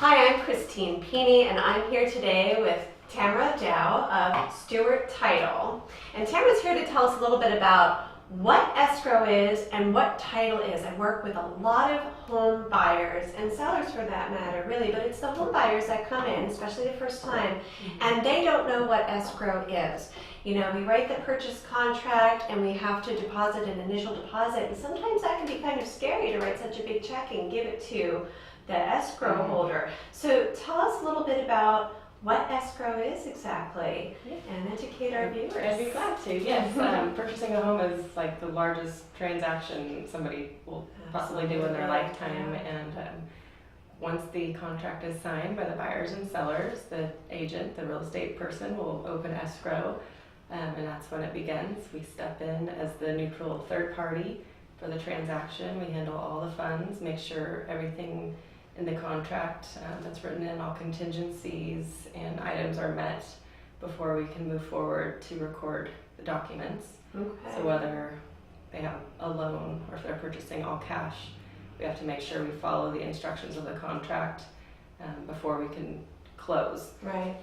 Hi, I'm Christine Pini, and I'm here today with Tamara Dow of Stewart Title. And Tamara's here to tell us a little bit about what escrow is and what title is. I work with a lot of home buyers and sellers for that matter, really, but it's the home buyers that come in, especially the first time, and they don't know what escrow is. You know, we write the purchase contract and we have to deposit an initial deposit, and sometimes that can be kind of scary to write such a big check and give it to the escrow holder. So tell us a little bit about what escrow is exactly and educate our viewers. I'd be glad to, yes. Purchasing a home is like the largest transaction somebody will possibly do in their lifetime, and once the contract is signed by the buyers and sellers, the agent, the real estate person, will open escrow, and that's when it begins. We step in as the neutral third party for the transaction. We handle all the funds, make sure everything in the contract that's written in, all contingencies and items are met before we can move forward to record the documents. Okay. So whether they have a loan or if they're purchasing all cash, we have to make sure we follow the instructions of the contract before we can close. Right.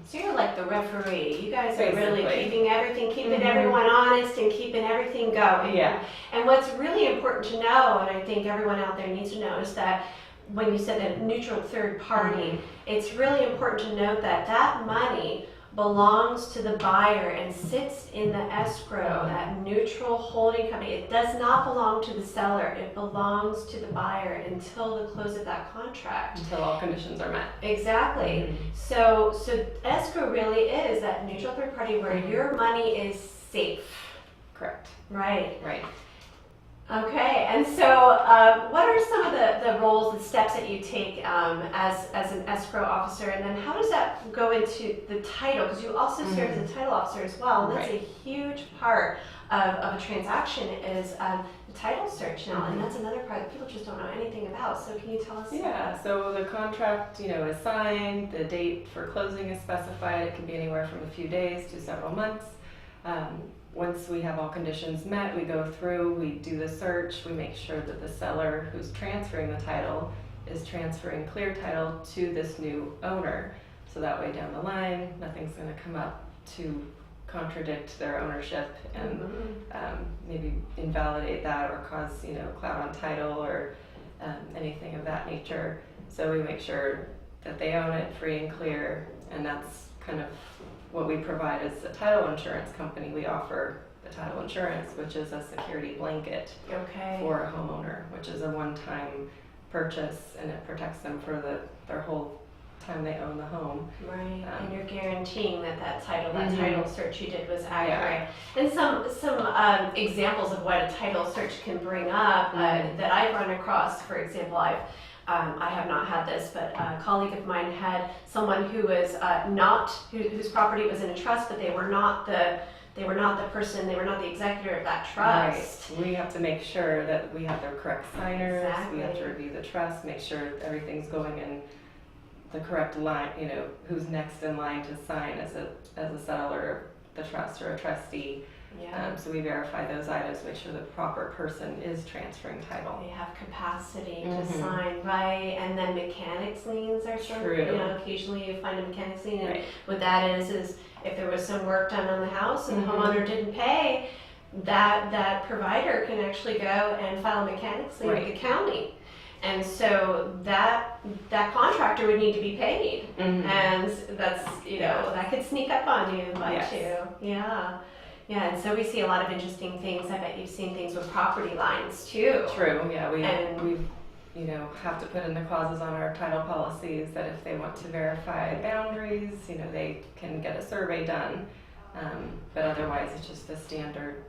So you're like the referee. You guys are really Basically. keeping everything, keeping everyone honest and keeping everything going. Yeah. And what's really important to know, and I think everyone out there needs to know, is that when you said a neutral third party, it's really important to note that that money belongs to the buyer and sits in the escrow, that neutral holding company. It does not belong to the seller. It belongs to the buyer until the close of that contract. Until all conditions are met. Exactly. So escrow really is that neutral third party where your money is safe. Correct. Right. Right. Okay, and so what are some of the roles and steps that you take as an escrow officer, and then how does that go into the title? Because you also serve as a title officer as well, and that's a huge part of a transaction is the title search now, and that's another part that people just don't know anything about. So can you tell us? Yeah, so the contract, is signed, the date for closing is specified. It can be anywhere from a few days to several months. Once we have all conditions met, we go through, we do the search, we make sure that the seller who's transferring the title is transferring clear title to this new owner. So that way down the line, nothing's going to come up to contradict their ownership and maybe invalidate that or cause, cloud on title or anything of that nature. So we make sure that they own it free and clear, and that's kind of what we provide as a title insurance company. We offer the title insurance, which is a security blanket for a homeowner, which is a one-time purchase, and it protects them for their whole time they own the home. Right, and you're guaranteeing that title search you did was accurate. And some examples of what a title search can bring up that I've run across. For example, I have not had this, but a colleague of mine had someone who was whose property was in a trust, but they were not the person, they were not the executor of that trust. Right. We have to make sure that we have the correct signers. Exactly. We have to review the trust, make sure everything's going in the correct line. Who's next in line to sign as a settler of the trust or a trustee. Yeah. So we verify those items, make sure the proper person is transferring title. They have capacity to sign, right? And then mechanics liens are something. Occasionally you find a mechanics lien, and what that is if there was some work done on the house and the homeowner didn't pay, that provider can actually go and file a mechanics lien with the county. And so that contractor would need to be paid, and that's that could sneak up on you, Yeah, and so we see a lot of interesting things. I bet you've seen things with property lines too. True, yeah. We have to put in the clauses on our title policies that if they want to verify boundaries, they can get a survey done. But otherwise, it's just the standard,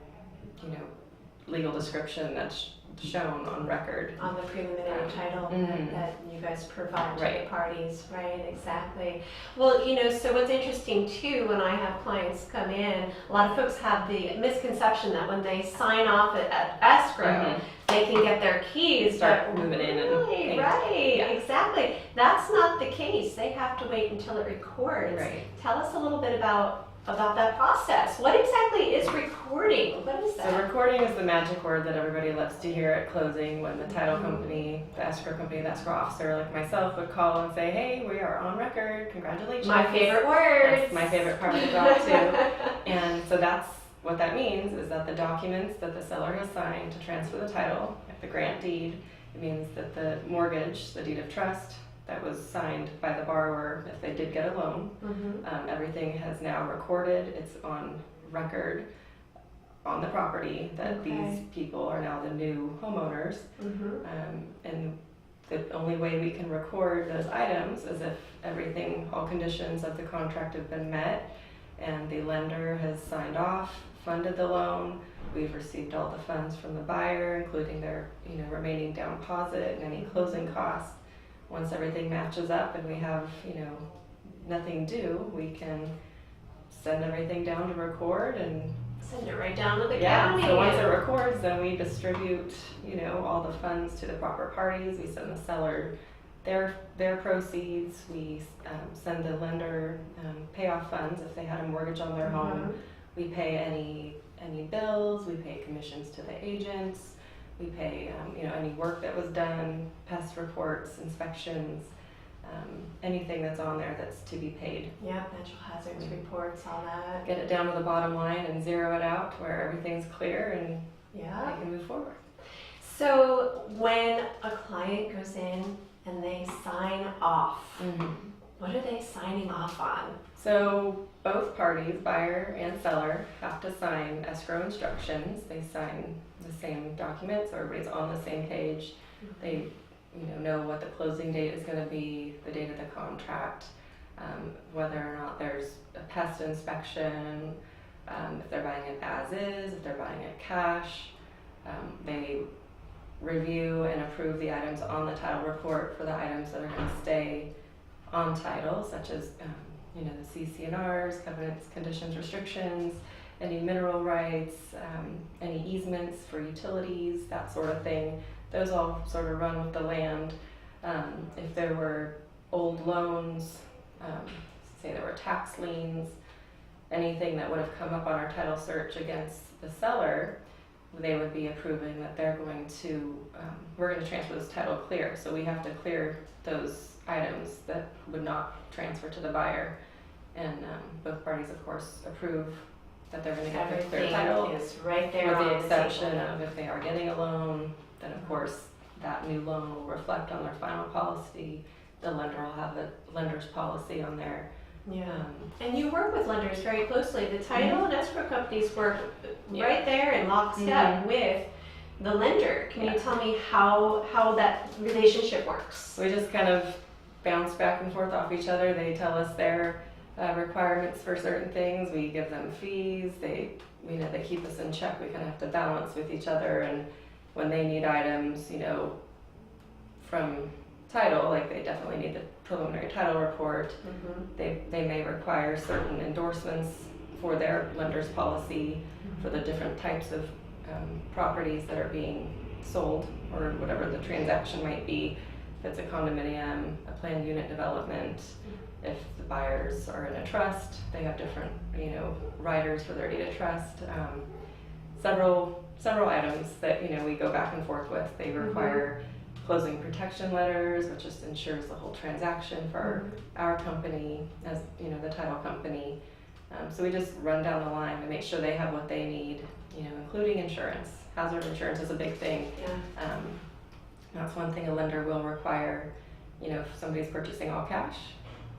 legal description that's shown on record. On the preliminary title that you guys provide to the parties, right? Exactly. Well, so what's interesting too, when I have clients come in, a lot of folks have the misconception that when they sign off at escrow, they can get their keys, start moving in and exactly. That's not the case. They have to wait until it records. Right. Tell us a little bit about about that process. What exactly is recording? What is So that? recording is the magic word that everybody loves to hear at closing when the title company, the escrow company, the escrow officer like myself would call and say, hey, we are on record, congratulations. My favorite word. That's my favorite part of the job too. And so that's what that means, is that the documents that the seller has signed to transfer the title, like the grant deed, it means that the mortgage, the deed of trust, that was signed by the borrower if they did get a loan. Everything has now recorded. It's on record on the property that these people are now the new homeowners. And the only way we can record those items is if everything, all conditions of the contract have been met and the lender has signed off, funded the loan. We've received all the funds from the buyer, including their remaining down deposit and any closing costs. Once everything matches up and we have, nothing due, we can send everything down to record and send it right down to the yeah. county. So once it records, then we distribute, all the funds to the proper parties. We send the seller their proceeds. We send the lender payoff funds if they had a mortgage on their home. We pay any bills. We pay commissions to the agents. We pay, any work that was done, pest reports, inspections, anything that's on there that's to be paid. Yeah, natural hazards reports, all that. Get it down to the bottom line and zero it out where everything's clear and Yeah. they can move forward. So when a client goes in and they sign off, what are they signing off on? So both parties, buyer and seller, have to sign escrow instructions. They sign the same documents, so everybody's on the same page. They know what the closing date is going to be, the date of the contract, whether or not there's a pest inspection, if they're buying it as is, if they're buying it cash. They review and approve the items on the title report for the items that are going to stay on title, such as the CC&Rs, covenants, conditions, restrictions, any mineral rights, any easements for utilities, that sort of thing. Those all sort of run with the land. If there were old loans, say there were tax liens, anything that would have come up on our title search against the seller, they would be approving that they're going to, we're going to transfer this title clear. So we have to clear those items that would not transfer to the buyer. And both parties, of course, approve that they're going to get their clear title. Everything is right there with on the the exception table. of if they are getting a loan, then of course that new loan will reflect on their final policy. The lender will have the lender's policy on there. Yeah. And you work with lenders very closely. The title and escrow companies work right there in lockstep with the lender. Can you tell me how that relationship works? We just kind of bounce back and forth off each other. They tell us their requirements for certain things. We give them fees. They keep us in check. We kind of have to balance with each other. And when they need items, from title, like they definitely need the preliminary title report. They may require certain endorsements for their lender's policy for the different types of properties that are being sold or whatever the transaction might be. If it's a condominium, a planned unit development, if the buyers are in a trust, they have different, riders for their deed of trust. Several items that, we go back and forth with. They require closing protection letters, which just ensures the whole transaction for our company as, the title company. So we just run down the line and make sure they have what they need, including insurance. Hazard insurance is a big thing. That's one thing a lender will require. If somebody's purchasing all cash,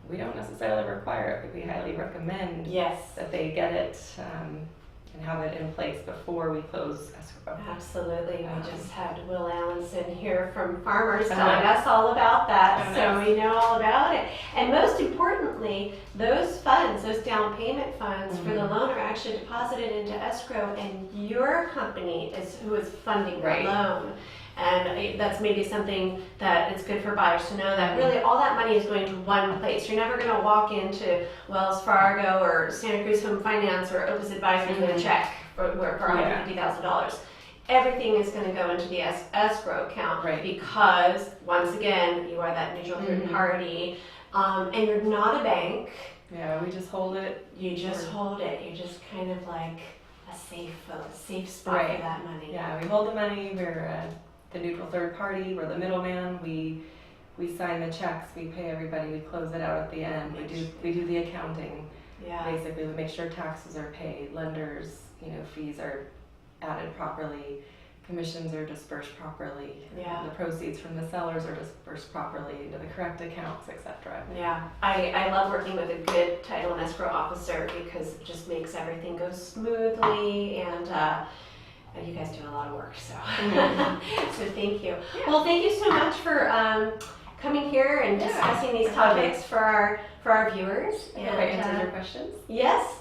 we don't necessarily require it, but we highly recommend that they get it and have it in place before we close escrow. Absolutely. We just had Will Allenson here from Farmers telling us all about that, so we know all about it. And most importantly, those funds, those down payment funds for the loan are actually deposited into escrow, and your company is who is funding the loan. And that's maybe something that it's good for buyers to know, that really all that money is going to one place. You're never going to walk into Wells Fargo or Santa Cruz Home Finance or Opus Advisors with a check for $150,000. Everything is going to go into the escrow account because, once again, you are that neutral third party, and you're not a bank. Yeah, we just hold it. You just hold it. You're just kind of like a safe spot Right. for that money. Yeah, we hold the money. We're the neutral third party. We're the middleman. We sign the checks. We pay everybody. We close it out at the end. We do the accounting. Yeah. Basically, we make sure taxes are paid. Lenders, fees are added properly. Commissions are dispersed properly. Yeah. The proceeds from the sellers are dispersed properly into the correct accounts, etc. Yeah, I love working with a good title and escrow officer because it just makes everything go smoothly, and you guys do a lot of work, so so thank you. Yeah. Well, thank you so much for coming here and discussing these topics for our viewers. I hope I answered your questions. Yes.